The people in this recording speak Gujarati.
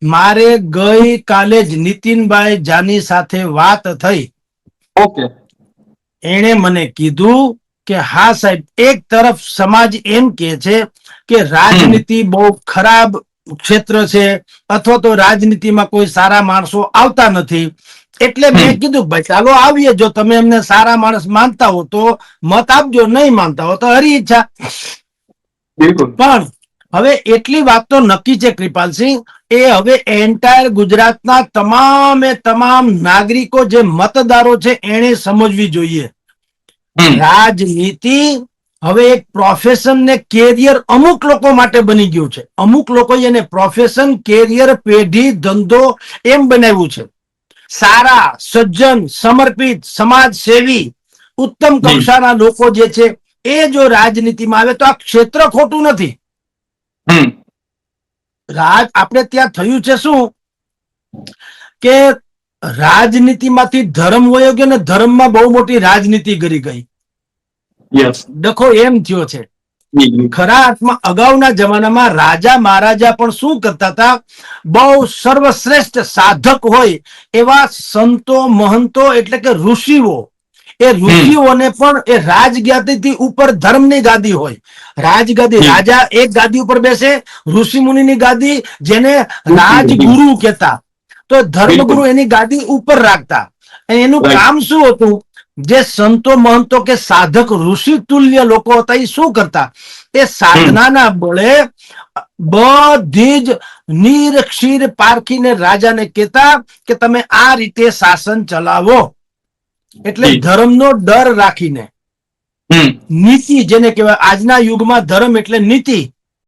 મારે ગઈ કાલે જ નીતિનભાઈ જાની સાથે વાત થઈ. ઓકે. એણે મને કીધું કે હા સાહેબ, એક તરફ સમાજ એમ કે છે કે રાજનીતિ બહુ ખરાબ ક્ષેત્ર છે, અથવા તો રાજનીતિમાં કોઈ સારા માણસો આવતા નથી. એટલે મેં કીધું ભાઈ ચાલો આવીએ, જો તમે એમને સારા માણસ માનતા હો તો મત આપજો, નહીં માનતા હો તો હરી ઈચ્છા. બિલકુલ. પણ હવે એટલી વાત તો નક્કી છે કૃપાલસિંહ, એ હવે એન્ટાયર ગુજરાતના તમામે તમામ નાગરિકો જે મતદારો છે એને સમજવી જોઈએ. રાજનીતિ હવે એક પ્રોફેશન ને કેરિયર અમુક લોકો માટે બની ગયું છે. અમુક લોકો એને પ્રોફેશન, કેરિયર, પેઢી, ધંધો એમ બનાવ્યું છે. સારા, સજ્જન, સમર્પિત, સમાજ સેવી, ઉત્તમ કક્ષાના લોકો જે છે એ જો રાજનીતિમાં આવે તો આ ક્ષેત્ર ખોટું નથી. આપણે ત્યાં થયું છે શું કે રાજનીતિમાંથી ધર્મ વયો ગયો ને ધર્મમાં બહુ મોટી રાજનીતિ કરી ગઈ. ડખો એમ થયો છે. ખરા અર્થમાં અગાઉના જમાનામાં રાજા મહારાજા પણ શું કરતા હતા, બહુ સર્વશ્રેષ્ઠ સાધક હોય એવા સંતો, મહંતો એટલે કે ઋષિઓ, એ ઋષિઓને પણ એ રાજગાદીથી ઉપર ધર્મની ગાદી હોય. રાજગાદી, રાજા એક ગાદી ઉપર બેસે, ઋષિ મુનિની ગાદી જેને રાજગુરુ કહેતા, તો ધર્મગુરુ એની ગાદી ઉપર રાખતા. એનું કામ શું હતું, જે સંતો મહંતો કે સાધક ઋષિ તુલ્ય લોકો હતા એ શું કરતા, એ સાધનાના બળે બધી જ નીર ક્ષીર પારખીને રાજાને કહેતા કે તમે આ રીતે શાસન ચલાવો. એટલે ધર્મનો ડર રાખીને, નીતિ જેને કહેવાય, આજના યુગમાં ધર્મ એટલે નીતિ.